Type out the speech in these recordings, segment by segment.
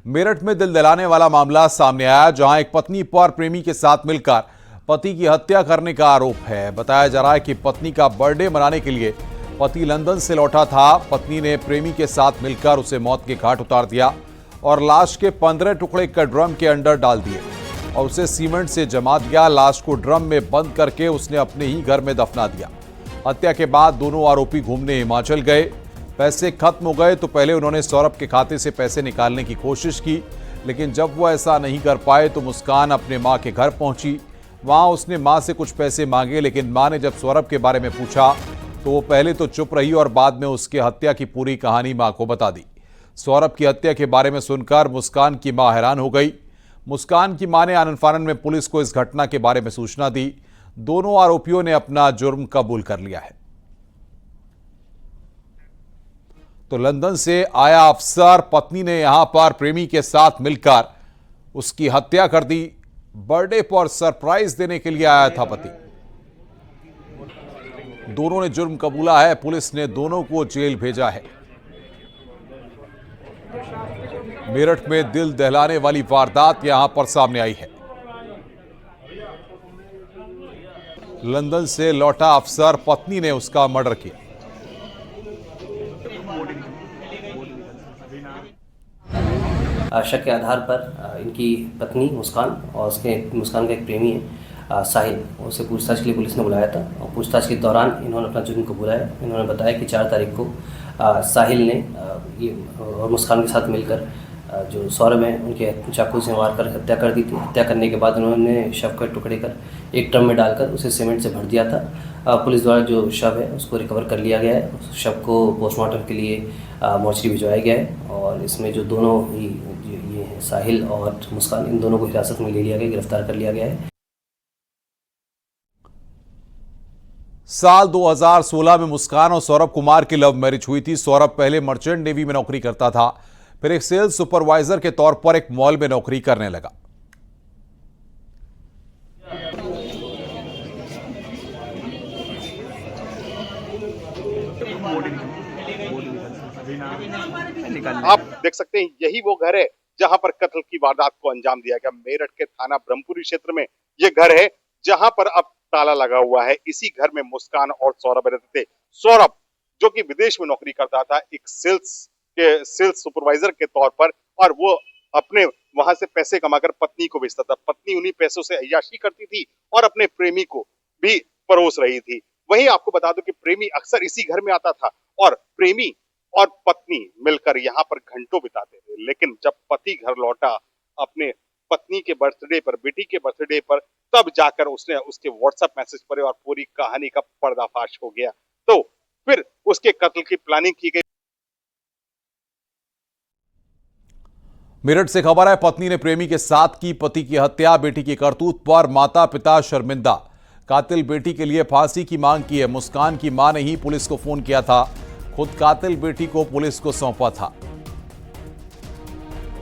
मेरठ में दिल दहलाने वाला मामला सामने आया, जहां एक पत्नी पर प्रेमी के साथ मिलकर पति की हत्या करने का आरोप है। बताया जा रहा है कि पत्नी का बर्थडे मनाने के लिए पति लंदन से लौटा था। पत्नी ने प्रेमी के साथ मिलकर उसे मौत के घाट उतार दिया और लाश के 15 टुकड़े कर ड्रम के अंदर डाल दिए और उसे सीमेंट से जमा दिया। लाश को ड्रम में बंद करके उसने अपने ही घर में दफना दिया। हत्या के बाद दोनों आरोपी घूमने हिमाचल गए। पैसे खत्म हो गए तो पहले उन्होंने सौरभ के खाते से पैसे निकालने की कोशिश की, लेकिन जब वो ऐसा नहीं कर पाए तो मुस्कान अपने मां के घर पहुंची। वहां उसने मां से कुछ पैसे मांगे, लेकिन मां ने जब सौरभ के बारे में पूछा तो वो पहले तो चुप रही और बाद में उसकी हत्या की पूरी कहानी मां को बता दी। सौरभ की हत्या के बारे में सुनकर मुस्कान की मां हैरान हो गई। मुस्कान की मां ने आनन फानन में पुलिस को इस घटना के बारे में सूचना दी। दोनों आरोपियों ने अपना जुर्म कबूल कर लिया है। तो लंदन से आया अफसर पत्नी ने यहां पर प्रेमी के साथ मिलकर उसकी हत्या कर दी। बर्थडे पर सरप्राइज देने के लिए आया था पति। दोनों ने जुर्म कबूला है। पुलिस ने दोनों को जेल भेजा है। मेरठ में दिल दहलाने वाली वारदात यहां पर सामने आई है। लंदन से लौटा अफसर, पत्नी ने उसका मर्डर किया। शक के आधार पर इनकी पत्नी मुस्कान और मुस्कान का एक प्रेमी है साहिल, उसे पूछताछ के लिए पुलिस ने बुलाया था और पूछताछ के दौरान इन्होंने अपना जुर्म कबूला है। इन्होंने बताया कि 4 तारीख को साहिल ने ये और मुस्कान के साथ मिलकर जो सौरभ है उनके चाकू से मार कर हत्या कर दी थी। हत्या करने के बाद उन्होंने शव के टुकड़े कर एक ड्रम में डालकर उसे सीमेंट से भर दिया था। पुलिस द्वारा जो शव है उसको रिकवर कर लिया गया है। उस शव को पोस्टमार्टम के लिए मोर्चरी भिजवाया गया है और इसमें जो दोनों ही ये हैं साहिल और मुस्कान, इन दोनों को हिरासत में ले लिया गया, गिरफ्तार कर लिया गया है। साल 2016 में मुस्कान और सौरभ कुमार की लव मैरिज हुई थी। सौरभ पहले मर्चेंट नेवी में नौकरी करता था, फिर एक सेल्स सुपरवाइजर के तौर पर एक मॉल में नौकरी करने लगा। आप देख सकते हैं यही वो घर है जहां पर कत्ल की वारदात को अंजाम दिया गया। मेरठ के थाना ब्रह्मपुरी क्षेत्र में ये घर है जहां पर अब ताला लगा हुआ है। इसी घर में मुस्कान और सौरभ रहते थे। सौरभ जो कि विदेश में नौकरी करता था एक सेल्स सुपरवाइजर के तौर पर, और वो अपने वहां से पैसे कमाकर पत्नी को भेजता था। पत्नी उन्हीं पैसों से अय्याशी करती थी और अपने प्रेमी को भी परोस रही थी। वहीं आपको बता दूं कि प्रेमी अक्सर इसी घर में आता था और प्रेमी और पत्नी मिलकर यहाँ पर घंटों बिताते थे। लेकिन जब पति घर लौटा अपने पत्नी के बर्थडे पर, बेटी के बर्थडे पर, तब जाकर उसने उसके व्हाट्सएप मैसेज पढ़े और पूरी कहानी का पर्दाफाश हो गया। तो फिर उसके कत्ल की प्लानिंग की गई। मेरठ से खबर है, पत्नी ने प्रेमी के साथ की पति की हत्या। बेटी की करतूत पर माता पिता शर्मिंदा। कातिल बेटी के लिए फांसी की मांग की है। मुस्कान की मां ने ही पुलिस को फोन किया था। खुद कातिल बेटी को पुलिस को सौंपा था।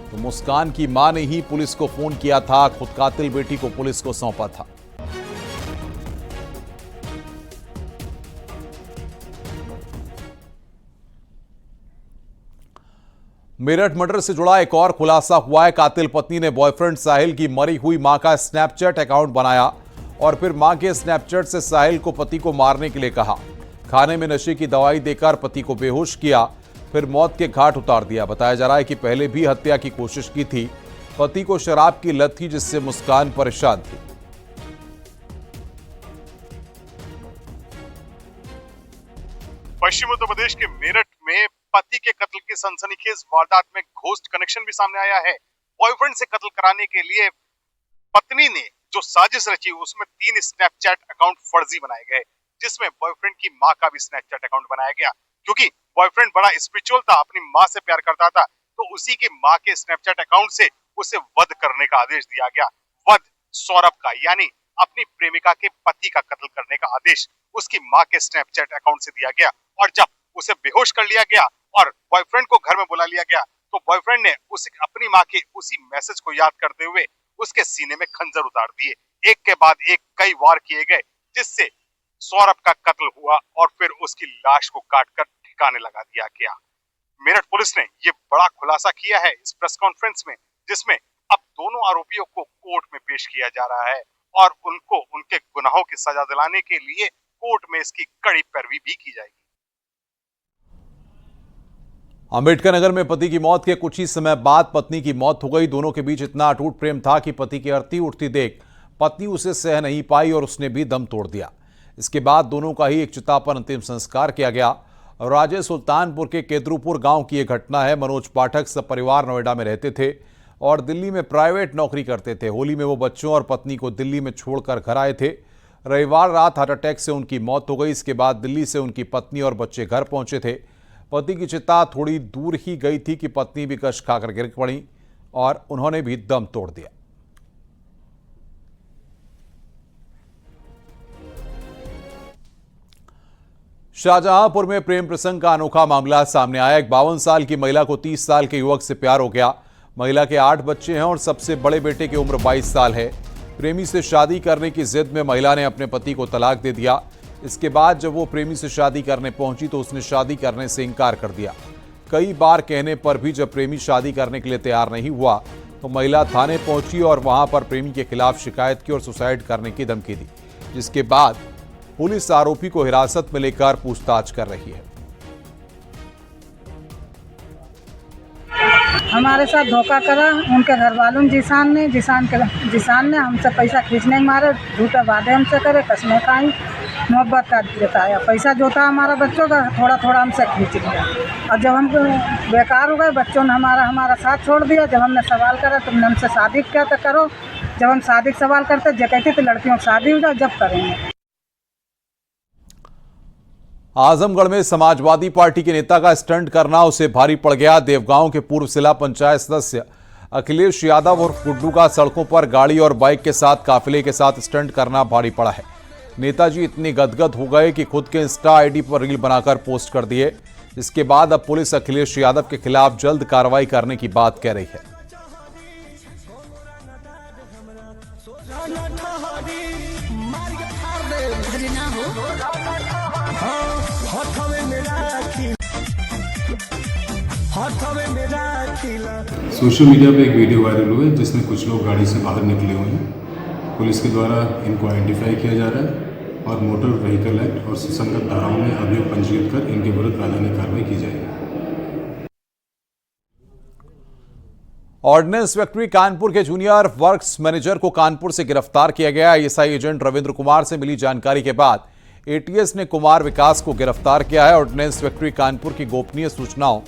तो मुस्कान की मां ने ही पुलिस को फोन किया था। खुद कातिल बेटी को पुलिस को सौंपा था। मेरठ मर्डर से जुड़ा एक और खुलासा हुआ है। कातिल पत्नी ने बॉयफ्रेंड साहिल की मरी हुई मां का स्नैपचैट अकाउंट बनाया और फिर मां के स्नैपचैट से साहिल को पति को मारने के लिए कहा। खाने में नशे की दवाई देकर पति को बेहोश किया, फिर मौत के घाट उतार दिया। बताया जा रहा है कि पहले भी हत्या की कोशिश की थी। पति को शराब की लत थी, जिससे मुस्कान परेशान थी। पश्चिम उत्तर प्रदेश के मेरठ में पति के कत्ल की सनसनीखेज वारदात में घोस्ट कनेक्शन भी सामने आया है। बॉयफ्रेंड से कत्ल कराने के लिए पत्नी ने जो साजिश रची उसमें 3 स्नैपचैट अकाउंट फर्जी बनाए गए, जिसमें बॉयफ्रेंड की मां का भी स्नैपचैट अकाउंट बनाया गया। क्योंकि बॉयफ्रेंड बड़ा स्पिरिचुअल था, अपनी मां से प्यार करता था, तो उसी की मां के स्नैपचैट अकाउंट से उसे वध करने का आदेश दिया गया। वध सौरभ का, यानी अपनी प्रेमिका के पति का कत्ल करने का आदेश उसकी मां के स्नैपचैट अकाउंट से दिया गया। और जब उसे बेहोश कर लिया गया और बॉयफ्रेंड को घर में बुला लिया गया, तो बॉयफ्रेंड ने अपनी मां के उसी मैसेज को याद करते हुए उसके सीने में खंजर उतार दिए। एक के बाद एक कई वार किए गए, जिससे सौरभ का कत्ल हुआ और फिर उसकी लाश को काटकर ठिकाने लगा दिया गया। मेरठ पुलिस ने ये बड़ा खुलासा किया है इस प्रेस कॉन्फ्रेंस में, जिसमें अब दोनों आरोपियों को कोर्ट में पेश किया जा रहा है और उनको उनके गुनाहों की सजा दिलाने के लिए कोर्ट में इसकी कड़ी पैरवी भी की जाएगी। अंबेडकर नगर में पति की मौत के कुछ ही समय बाद पत्नी की मौत हो गई। दोनों के बीच इतना अटूट प्रेम था कि पति की अड़ती उठती देख पत्नी उसे सह नहीं पाई और उसने भी दम तोड़ दिया। इसके बाद दोनों का ही एक चिता पर अंतिम संस्कार किया गया। राजे सुल्तानपुर के केदरूपुर गांव की यह घटना है। मनोज पाठक सब परिवार नोएडा में रहते थे और दिल्ली में प्राइवेट नौकरी करते थे। होली में वो बच्चों और पत्नी को दिल्ली में छोड़कर घर आए थे। रविवार रात हार्ट अटैक से उनकी मौत हो गई। इसके बाद दिल्ली से उनकी पत्नी और बच्चे घर पहुंचे थे। पति की चिता थोड़ी दूर ही गई थी कि पत्नी भी कष्ट खाकर गिर पड़ी और उन्होंने भी दम तोड़ दिया। शाहजहांपुर में प्रेम प्रसंग का अनोखा मामला सामने आया। एक 52 साल की महिला को 30 साल के युवक से प्यार हो गया। महिला के 8 बच्चे हैं और सबसे बड़े बेटे की उम्र 22 साल है। प्रेमी से शादी करने की जिद में महिला ने अपने पति को तलाक दे दिया। इसके बाद जब वो प्रेमी से शादी करने पहुंची तो उसने शादी करने से इनकार कर दिया। कई बार कहने पर भी जब प्रेमी शादी करने के लिए तैयार नहीं हुआ तो महिला थाने पहुंची और वहां पर प्रेमी के खिलाफ शिकायत की और सुसाइड करने की धमकी दी, जिसके बाद पुलिस आरोपी को हिरासत में लेकर पूछताछ कर रही है। हमारे साथ धोखा करा उनके घर वालों ने। जिसान ने हमसे पैसा खींचने के मारे झूठे वादे हमसे करे, कसमें खाई, मोहब्बत का जताया। पैसा जो था हमारा बच्चों का थोड़ा थोड़ा हमसे खींच लिया और जब हम बेकार हो गए बच्चों ने हमारा साथ छोड़ दिया। जब हमने सवाल करा तुमने हमसे शादी क्या तो करो। जब हम शादी का सवाल करते जो कहते थे लड़कियों की शादी हो जाए जब करेंगे। आजमगढ़ में समाजवादी पार्टी के नेता का स्टंट करना उसे भारी पड़ गया। देवगांव के पूर्व जिला पंचायत सदस्य अखिलेश यादव और गुड्डू का सड़कों पर गाड़ी और बाइक के साथ काफिले के साथ स्टंट करना भारी पड़ा है। नेताजी इतने गदगद हो गए कि खुद के इंस्टा आईडी पर रील बनाकर पोस्ट कर दिए। इसके बाद अब पुलिस अखिलेश यादव के खिलाफ जल्द कार्रवाई करने की बात कह रही है। सोशल मीडिया पे एक वीडियो वायरल हुआ है जिसमें कुछ लोग गाड़ी से बाहर निकले हुए हैं। पुलिस के द्वारा इनको आइडेंटिफाई किया जा रहा है और मोटर व्हीकल एक्ट और सुसंगत धाराओं में अभियोग पंजीकृत कर इनके विरुद्ध वैधानिक कार्रवाई की जाएगी। ऑर्डिनेंस फैक्ट्री कानपुर के जूनियर वर्क्स मैनेजर को कानपुर से गिरफ्तार किया गया। आईएसआई एजेंट रविंद्र कुमार से मिली जानकारी के बाद एटीएस ने कुमार विकास को गिरफ्तार किया है। ऑर्डिनेंस फैक्ट्री कानपुर की गोपनीय सूचनाओं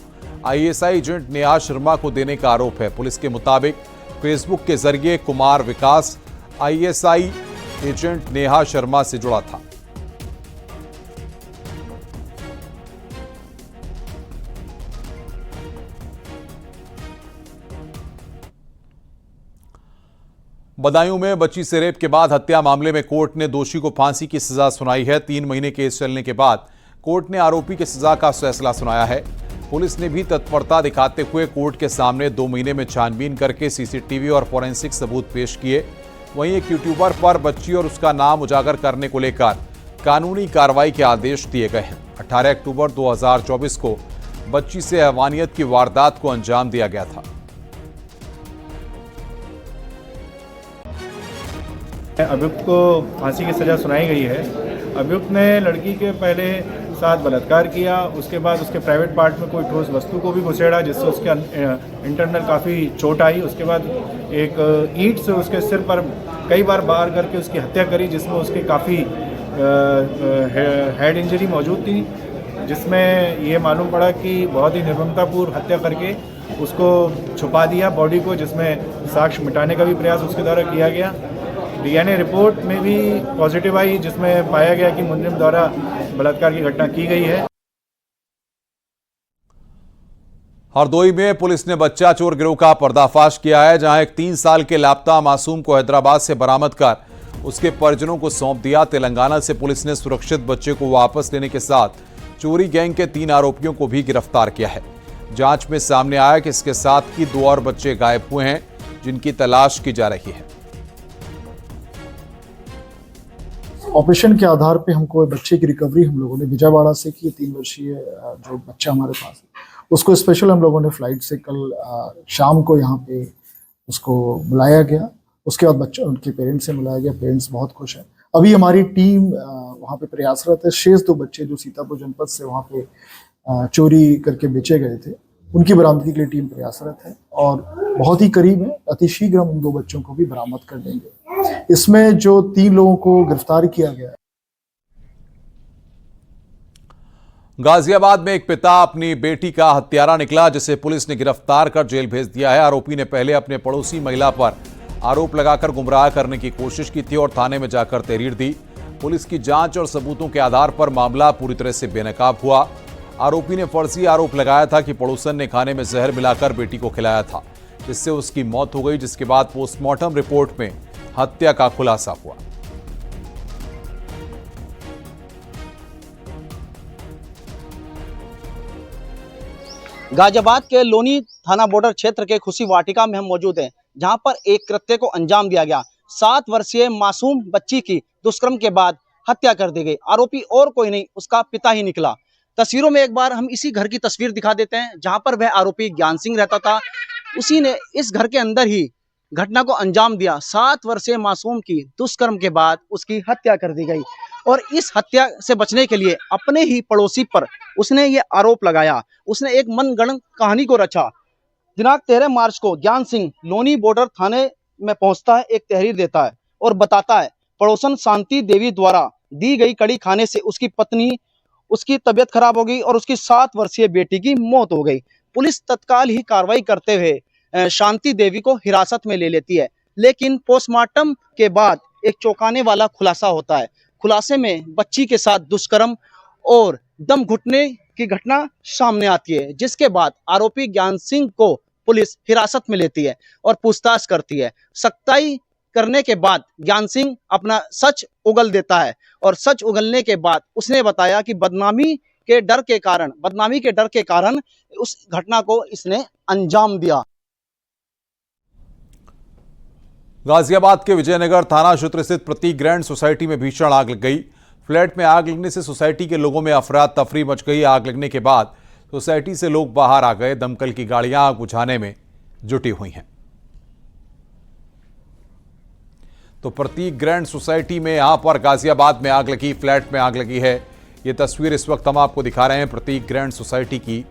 आईएसआई एजेंट नेहा शर्मा को देने का आरोप है। पुलिस के मुताबिक फेसबुक के जरिए कुमार विकास आईएसआई एजेंट नेहा शर्मा से जुड़ा था। बदायूं में बच्ची से रेप के बाद हत्या मामले में कोर्ट ने दोषी को फांसी की सजा सुनाई है। 3 महीने केस चलने के बाद कोर्ट ने आरोपी की सजा का फैसला सुनाया है। पुलिस ने भी तत्परता दिखाते हुए कोर्ट के सामने 2 महीने में छानबीन करके सीसीटीवी और फॉरेंसिक सबूत पेश किए। वहीं एक यूट्यूबर पर बच्ची और उसका नाम उजागर करने को लेकर कानूनी कार्रवाई के आदेश दिए गए हैं। 18 अक्टूबर 2024 को बच्ची से हैवानियत की वारदात को अंजाम दिया गया था। अभियुक्त को फांसी की सज़ा सुनाई गई है। अभियुक्त ने लड़की के पहले साथ बलात्कार किया, उसके बाद उसके प्राइवेट पार्ट में कोई ठोस वस्तु को भी घुसेड़ा जिससे उसके इंटरनल काफ़ी चोट आई। उसके बाद एक ईंट से उसके सिर पर कई बार वार करके उसकी हत्या करी, जिसमें उसकी काफ़ी हेड इंजरी मौजूद थी, जिसमें ये मालूम पड़ा कि बहुत ही निर्ममतापूर्व हत्या करके उसको छुपा दिया बॉडी को, जिसमें साक्ष्य मिटाने का भी प्रयास उसके द्वारा किया गया। डीएनए रिपोर्ट में भी पॉजिटिव आई, जिसमें पाया गया कि मुजरिम द्वारा बलात्कार की घटना की गई है। हरदोई में पुलिस ने बच्चा चोर गिरोह का पर्दाफाश किया है, जहां एक 3 साल के लापता मासूम को हैदराबाद से बरामद कर उसके परिजनों को सौंप दिया। तेलंगाना से पुलिस ने सुरक्षित बच्चे को वापस लेने के साथ चोरी गैंग के 3 आरोपियों को भी गिरफ्तार किया है। जांच में सामने आया कि इसके साथ ही 2 और बच्चे गायब हुए हैं, जिनकी तलाश की जा रही है। ऑपरेशन के आधार पे हमको बच्चे की रिकवरी हम लोगों ने विजयवाड़ा से की। 3 वर्षीय जो बच्चा हमारे पास है उसको स्पेशल हम लोगों ने फ्लाइट से कल शाम को यहाँ पे उसको बुलाया गया। उसके बाद बच्चों उनके पेरेंट्स से बुलाया गया, पेरेंट्स बहुत खुश हैं। अभी हमारी टीम वहाँ पे प्रयासरत है। शेष 2 बच्चे जो सीतापुर जनपद से वहाँ पे चोरी करके बेचे गए थे, उनकी बरामदगी के लिए टीम प्रयासरत है और बहुत ही करीब है, अतिशीघ्र हम उन 2 बच्चों को भी बरामद कर देंगे। इसमें जो 3 लोगों को गिरफ्तार किया गया है। गाजियाबाद में एक पिता अपनी बेटी का हत्यारा निकला, जिसे पुलिस ने गिरफ्तार कर जेल भेज दिया है। आरोपी ने पहले अपने पड़ोसी महिला पर आरोप लगाकर गुमराह करने की कोशिश की थी और थाने में जाकर तहरीर दी। पुलिस की जांच और सबूतों के आधार पर मामला पूरी तरह से बेनकाब हुआ। आरोपी ने फर्जी आरोप लगाया था कि पड़ोसन ने खाने में जहर मिलाकर बेटी को खिलाया था, जिससे उसकी मौत हो गई, जिसके बाद पोस्टमार्टम रिपोर्ट में हत्या का खुलासा हुआ। गाजियाबाद के लोनी थाना बॉर्डर क्षेत्र के खुशी वाटिका में हम मौजूद हैं, जहां पर एक कृत्य को अंजाम दिया गया। 7 वर्षीय मासूम बच्ची की दुष्कर्म के बाद हत्या कर दी गई। आरोपी और कोई नहीं, उसका पिता ही निकला। तस्वीरों में एक बार हम इसी घर की तस्वीर दिखा देते हैं, जहां पर वह आरोपी ज्ञान सिंह रहता था। उसी ने इस घर के अंदर ही घटना को अंजाम दिया। 7 वर्षीय मासूम की दुष्कर्म के बाद उसकी हत्या कर दी गई और इस हत्या से बचने के लिए अपने ही पड़ोसी पर उसने ये आरोप लगाया। उसने एक मनगढ़ंत कहानी को रचा। दिनांक 13 मार्च को ज्ञान सिंह लोनी बॉर्डर थाने में पहुंचता है, एक तहरीर देता है और बताता है पड़ोसन शांति देवी द्वारा दी गई कड़ी खाने से उसकी पत्नी उसकी तबीयत खराब हो गई और उसकी 7 वर्षीय बेटी की मौत हो गई। पुलिस तत्काल ही कार्रवाई करते हुए शांति देवी को हिरासत में ले लेती है, लेकिन पोस्टमार्टम के बाद एक चौंकाने वाला खुलासा होता है। खुलासे में बच्ची के साथ दुष्कर्म और दम घुटने की घटना सामने आती है, जिसके बाद आरोपी ज्ञान सिंह को पुलिस हिरासत में लेती है और पूछताछ करती है। सख्ताई करने के बाद ज्ञान सिंह अपना सच उगल देता है और सच उगलने के बाद उसने बताया कि बदनामी के डर के कारण उस घटना को इसने अंजाम दिया। गाजियाबाद के विजयनगर थाना क्षेत्र स्थित प्रतीक ग्रैंड सोसाइटी में भीषण आग लग गई। फ्लैट में आग लगने से सोसाइटी के लोगों में अफरा तफरी मच गई। आग लगने के बाद सोसाइटी से लोग बाहर आ गए। दमकल की गाड़ियां आग बुझाने में जुटी हुई हैं। तो प्रतीक ग्रैंड सोसाइटी में यहां पर गाजियाबाद में आग लगी, फ्लैट में आग लगी है। यह तस्वीर इस वक्त हम आपको दिखा रहे हैं प्रतीक ग्रैंड सोसाइटी की,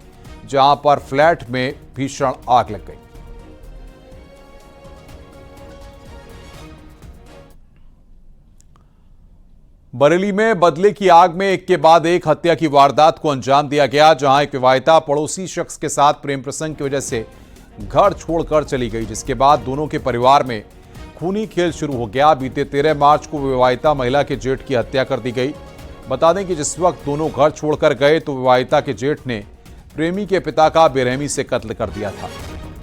जहां पर फ्लैट में भीषण आग लग गई। बरेली में बदले की आग में एक के बाद एक हत्या की वारदात को अंजाम दिया गया, जहां एक विवाहिता पड़ोसी शख्स के साथ प्रेम प्रसंग की वजह से घर छोड़कर चली गई, जिसके बाद दोनों के परिवार में खूनी खेल शुरू हो गया। बीते 13 मार्च को विवाहिता महिला के जेठ की हत्या कर दी गई। बता दें कि जिस वक्त दोनों घर छोड़कर गए तो विवाहिता के जेठ ने प्रेमी के पिता का बेरहमी से कत्ल कर दिया था।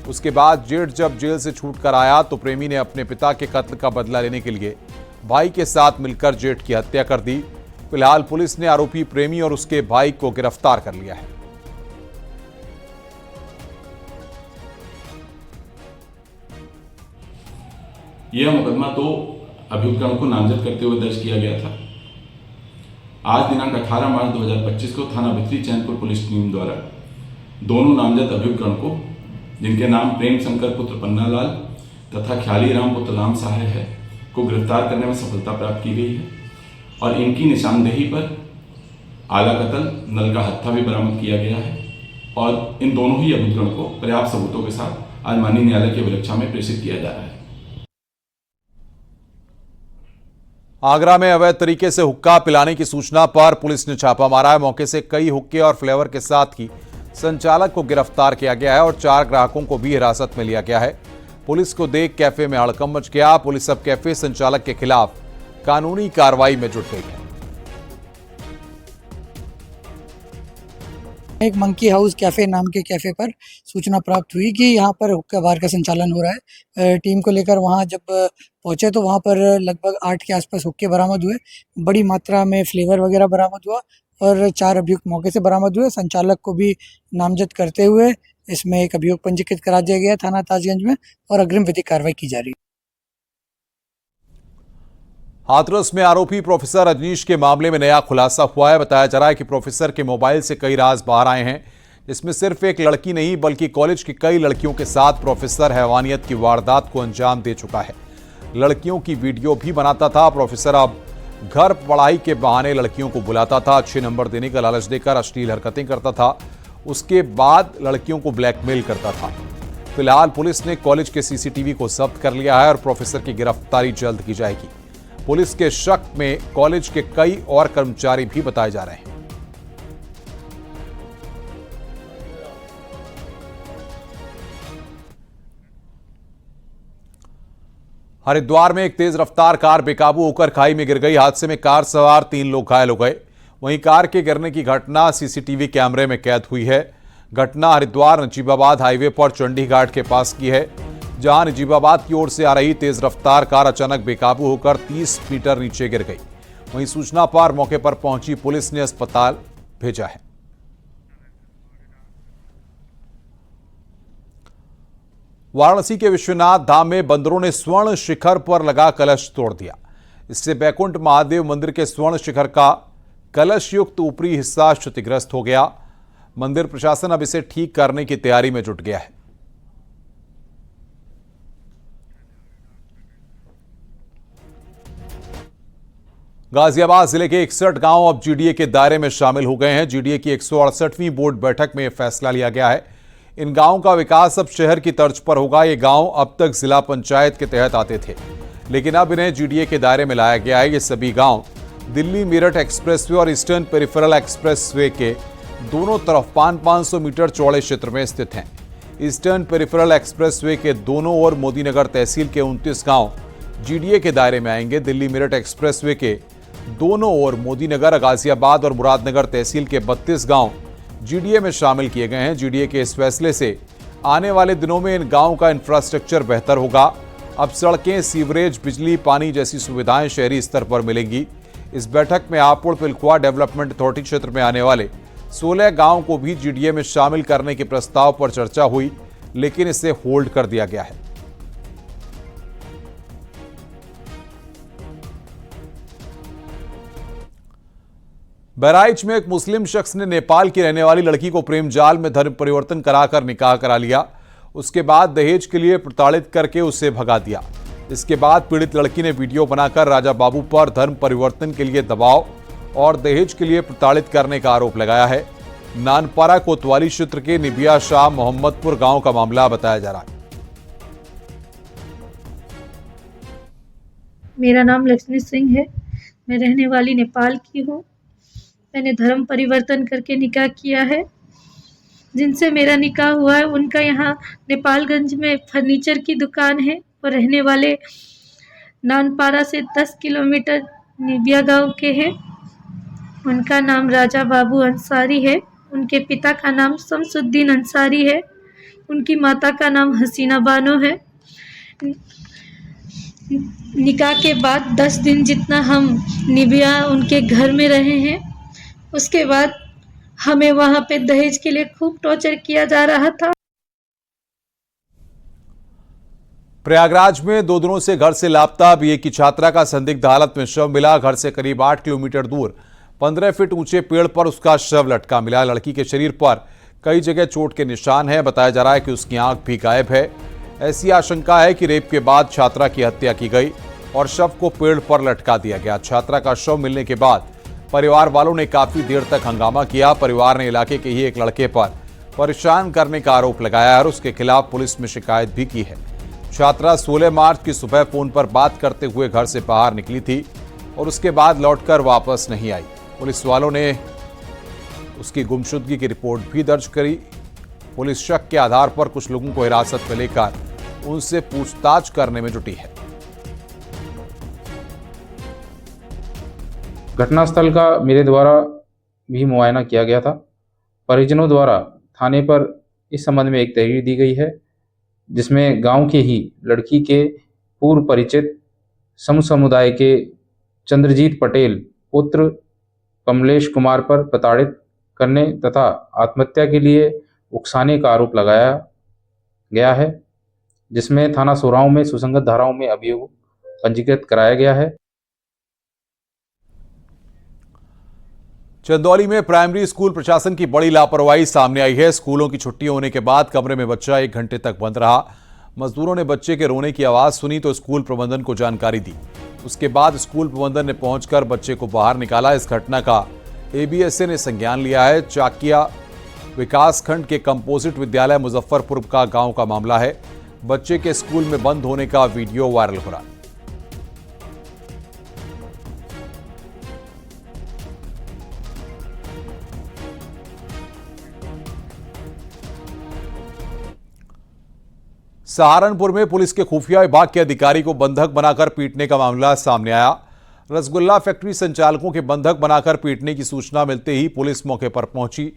उसके बाद जेठ जब जेल से छूटकर आया तो प्रेमी ने अपने पिता के कत्ल का बदला लेने के लिए भाई के साथ मिलकर जेठ की हत्या कर दी। फिलहाल पुलिस ने आरोपी प्रेमी और उसके भाई को गिरफ्तार कर लिया है। यह मुकदमा 2 अभियुक्तों को नामजद करते हुए दर्ज किया गया था। आज दिनांक 18 मार्च 2025 को थाना भित्री चैनपुर पुलिस टीम द्वारा दोनों नामजद अभियुक्तों को, जिनके नाम प्रेम शंकर पुत्र पन्नालाल तथा ख्याली राम पुत्र राम सहाय है, को गिरफ्तार करने में सफलता प्राप्त की गई है और इनकी निशानदेही पर आला कत्ल नल का हत्था भी बरामद किया गया है और इन दोनों ही अभियुक्तों को पर्याप्त सबूतों के साथ आज माननीय न्यायालय की अभिरक्षा में प्रेषित किया जा रहा है। आगरा में अवैध तरीके से हुक्का पिलाने की सूचना पर पुलिस ने छापा मारा है। मौके से कई हुक्के और फ्लेवर के साथ ही संचालक को गिरफ्तार किया गया है और 4 ग्राहकों को भी हिरासत में लिया गया है। पुलिस को देख कैफे में हड़कंप मच गया। पुलिस अब कैफे संचालक के खिलाफ कानूनी कार्रवाई में जुट गई है। एक मंकी हाउस कैफे नाम के कैफे पर सूचना प्राप्त हुई कि यहाँ पर हुक्का बार का संचालन हो रहा है। टीम को लेकर वहाँ जब पहुँचे तो वहाँ पर लगभग 8 के आसपास हुक्के बरामद हुए। बड़ी मात्रा में फ्लेवर वगैरह बरामद हुआ और 4 अभियुक्त मौके से बरामद हुए। संचालक को भी नामजद करते हुए इसमें एक अभियोग पंजीकृत करा दिया गया थाना ताजगंज में और अग्रिम विधिक कार्रवाई की जा रही है। हाथरस में आरोपी प्रोफेसर रजनीश के मामले में नया खुलासा हुआ है। बताया जा रहा है कि प्रोफेसर के मोबाइल से कई राज बाहर आए हैं। इसमें सिर्फ एक लड़की नहीं बल्कि कॉलेज की कई लड़कियों के साथ प्रोफेसर हैवानियत की वारदात को अंजाम दे चुका है। लड़कियों की वीडियो भी बनाता था। प्रोफेसर अब घर पढ़ाई के बहाने लड़कियों को बुलाता था, अच्छे नंबर देने का लालच देकर अश्लील हरकतें करता था, उसके बाद लड़कियों को ब्लैकमेल करता था। फिलहाल पुलिस ने कॉलेज के सीसीटीवी को जब्त कर लिया है और प्रोफेसर की गिरफ्तारी जल्द की जाएगी। पुलिस के शक में कॉलेज के कई और कर्मचारी भी बताए जा रहे हैं। हरिद्वार में एक तेज रफ्तार कार बेकाबू होकर खाई में गिर गई। हादसे में कार सवार 3 लोग घायल हो गए। वहीं कार के गिरने की घटना सीसीटीवी कैमरे में कैद हुई है। घटना हरिद्वार नजीबाबाद हाईवे पर चंडीघाट के पास की है, जहां नजीबाबाद की ओर से आ रही तेज रफ्तार कार अचानक बेकाबू होकर 30 मीटर नीचे गिर गई। वहीं सूचना पर मौके पर पहुंची पुलिस ने अस्पताल भेजा है। वाराणसी के विश्वनाथ धाम में बंदरों ने स्वर्ण शिखर पर लगा कलश तोड़ दिया। इससे बैकुंठ महादेव मंदिर के स्वर्ण शिखर का कलश युक्त ऊपरी हिस्सा क्षतिग्रस्त हो गया। मंदिर प्रशासन अब इसे ठीक करने की तैयारी में जुट गया है। गाजियाबाद जिले के 61 गांव अब जीडीए के दायरे में शामिल हो गए हैं। जीडीए की 168वीं बोर्ड बैठक में यह फैसला लिया गया है। इन गांवों का विकास अब शहर की तर्ज पर होगा। ये गांव अब तक जिला पंचायत के तहत आते थे, लेकिन अब इन्हें जीडीए के दायरे में लाया गया है। ये सभी गांव दिल्ली मेरठ एक्सप्रेसवे और ईस्टर्न पेरिफेरल एक्सप्रेसवे के दोनों तरफ 500 मीटर चौड़े क्षेत्र में स्थित हैं। ईस्टर्न पेरिफेरल एक्सप्रेसवे के दोनों ओर मोदीनगर तहसील के 29 गांव जीडीए के दायरे में आएंगे। दिल्ली मेरठ एक्सप्रेसवे के दोनों ओर मोदीनगर, गाजियाबाद और मुरादनगर तहसील के 32 गांव जीडीए में शामिल किए गए हैं। जीडीए के इस फैसले से आने वाले दिनों में इन गांवों का इंफ्रास्ट्रक्चर बेहतर होगा। अब सड़कें, सीवरेज, बिजली, पानी जैसी सुविधाएं शहरी स्तर पर मिलेंगी। इस बैठक में हापुड़ पिलखुआ डेवलपमेंट अथॉरिटी क्षेत्र में आने वाले 16 गांवों को भी जीडीए में शामिल करने के प्रस्ताव पर चर्चा हुई, लेकिन इसे होल्ड कर दिया गया है। बहराइच में एक मुस्लिम शख्स ने नेपाल की रहने वाली लड़की को प्रेम जाल में धर्म परिवर्तन कराकर निकाह करा लिया। उसके बाद दहेज के लिए प्रताड़ित करके उसे भगा दिया। इसके बाद पीड़ित लड़की ने वीडियो बनाकर राजा बाबू पर धर्म परिवर्तन के लिए दबाव और दहेज के लिए प्रताड़ित करने का आरोप लगाया है। नानपारा कोतवाली क्षेत्र के निबिया शाह मोहम्मदपुर गांव का मामला बताया जा रहा है। मेरा नाम लक्ष्मी सिंह है। मैं रहने वाली नेपाल की हूँ। मैंने धर्म परिवर्तन करके निकाह किया है। जिनसे मेरा निकाह हुआ है उनका यहाँ नेपालगंज में फर्नीचर की दुकान है। वो रहने वाले नानपारा से 10 किलोमीटर निबिया गांव के हैं। उनका नाम राजा बाबू अंसारी है। उनके पिता का नाम शमसुद्दीन अंसारी है। उनकी माता का नाम हसीना बानो है। निकाह के बाद 10 दिन जितना हम निबिया उनके घर में रहे हैं, उसके बाद हमें वहां पे दहेज के लिए खूब टॉर्चर किया जा रहा था। प्रयागराज में 2 दिनों से घर से लापता बीए की छात्रा का संदिग्ध हालत में शव मिला। घर से करीब 8 किलोमीटर दूर 15 फीट ऊंचे पेड़ पर उसका शव लटका मिला। लड़की के शरीर पर कई जगह चोट के निशान हैं। बताया जा रहा है कि उसकी आंख भी गायब है। ऐसी आशंका है कि रेप के बाद छात्रा की हत्या की गई और शव को पेड़ पर लटका दिया गया। छात्रा का शव मिलने के बाद परिवार वालों ने काफी देर तक हंगामा किया। परिवार ने इलाके के ही एक लड़के पर परेशान करने का आरोप लगाया और उसके खिलाफ पुलिस में शिकायत भी की है। छात्रा 16 मार्च की सुबह फोन पर बात करते हुए घर से बाहर निकली थी और उसके बाद लौटकर वापस नहीं आई। पुलिस वालों ने उसकी गुमशुदगी की रिपोर्ट भी दर्ज करी। पुलिस शक के आधार पर कुछ लोगों को हिरासत में लेकर उनसे पूछताछ करने में जुटी है। घटनास्थल का मेरे द्वारा भी मुआयना किया गया था। परिजनों द्वारा थाने पर इस संबंध में एक तहरीर दी गई है, जिसमें गांव के ही लड़की के पूर्व परिचित समुदाय के चंद्रजीत पटेल पुत्र कमलेश कुमार पर प्रताड़ित करने तथा आत्महत्या के लिए उकसाने का आरोप लगाया गया है, जिसमें थाना सोराव में सुसंगत धाराओं में अभियोग पंजीकृत कराया गया है। चंदौली में प्राइमरी स्कूल प्रशासन की बड़ी लापरवाही सामने आई है। स्कूलों की छुट्टी होने के बाद कमरे में बच्चा 1 घंटे तक बंद रहा। मजदूरों ने बच्चे के रोने की आवाज सुनी तो स्कूल प्रबंधन को जानकारी दी। उसके बाद स्कूल प्रबंधन ने पहुंचकर बच्चे को बाहर निकाला। इस घटना का एबीएसए ने संज्ञान लिया है। चाकिया विकासखंड के कंपोजिट विद्यालय मुजफ्फरपुर का गांव का मामला है। बच्चे के स्कूल में बंद होने का वीडियो वायरल हो रहा है। सहारनपुर में पुलिस के खुफिया विभाग के अधिकारी को बंधक बनाकर पीटने का मामला सामने आया। रसगुल्ला फैक्ट्री संचालकों के बंधक बनाकर पीटने की सूचना मिलते ही पुलिस मौके पर पहुंची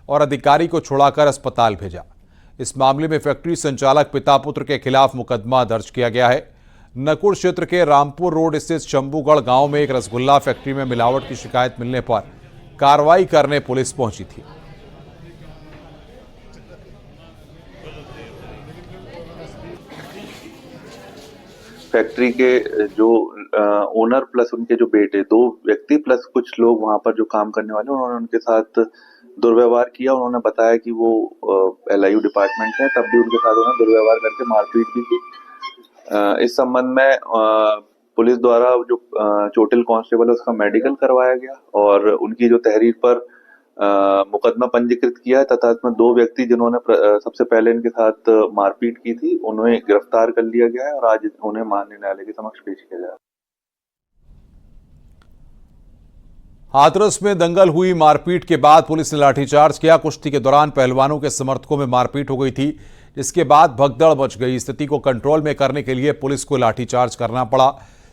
और अधिकारी को छुड़ाकर अस्पताल भेजा। इस मामले में फैक्ट्री संचालक पिता पुत्र के खिलाफ मुकदमा दर्ज किया गया है। नकुड़ क्षेत्र के रामपुर रोड स्थित शंभूगढ़ गांव में एक रसगुल्ला फैक्ट्री में मिलावट की शिकायत मिलने पर कार्रवाई करने पुलिस पहुंची थी। फैक्ट्री के जो ओनर प्लस उनके जो बेटे 2 व्यक्ति प्लस कुछ लोग वहां पर जो काम करने वाले उन्होंने उनके साथ दुर्व्यवहार किया। उन्होंने बताया कि वो LIU डिपार्टमेंट है, तब भी उनके साथ उन्होंने दुर्व्यवहार करके मारपीट भी की। इस संबंध में पुलिस द्वारा जो चोटिल कांस्टेबल है उसका मेडिकल करवाया गया और उनकी जो तहरीर पर मुकदमा पंजीकृत किया है तथा इसमें 2 व्यक्ति जिन्होंने सबसे पहले इनके साथ मारपीट की थी उन्हें गिरफ्तार कर लिया गया है और आज उन्हें माननीय न्यायालय के समक्ष पेश किया जाएगा। हाथरस में दंगल हुई मारपीट के बाद पुलिस ने लाठीचार्ज किया। कुश्ती के दौरान पहलवानों के समर्थकों में मारपीट हो गई थी, जिसके बाद भगदड़ मच गई। स्थिति को कंट्रोल में करने के लिए पुलिस को लाठीचार्ज करना पड़ा।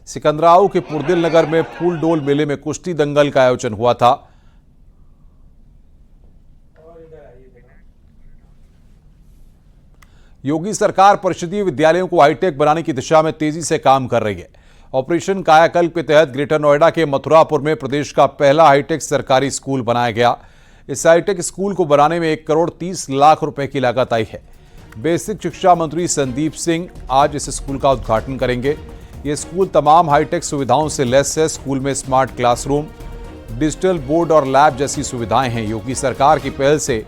सिकंदराऊ के पुरदिल नगर में फूलडोल मेले में कुश्ती दंगल का आयोजन हुआ था। योगी सरकार परिषदीय विद्यालयों को हाईटेक बनाने की दिशा में तेजी से काम कर रही है। ऑपरेशन कायाकल्प के तहत ग्रेटर नोएडा के मथुरापुर में प्रदेश का पहला हाईटेक सरकारी स्कूल बनाया गया। इस हाईटेक स्कूल को बनाने में 1 करोड़ 30 लाख रुपए की लागत आई है। बेसिक शिक्षा मंत्री संदीप सिंह आज इस स्कूल का उद्घाटन करेंगे। ये स्कूल तमाम हाईटेक सुविधाओं से लैस है। स्कूल में स्मार्ट क्लासरूम, डिजिटल बोर्ड और लैब जैसी सुविधाएं हैं। योगी सरकार की पहल से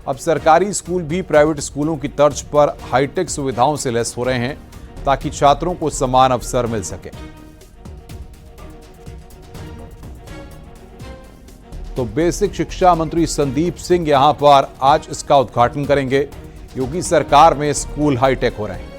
अब सरकारी स्कूल भी प्राइवेट स्कूलों की तर्ज पर हाईटेक सुविधाओं से लैस हो रहे हैं ताकि छात्रों को समान अवसर मिल सके। तो बेसिक शिक्षा मंत्री संदीप सिंह यहां पर आज इसका उद्घाटन करेंगे। योगी सरकार में स्कूल हाईटेक हो रहे हैं।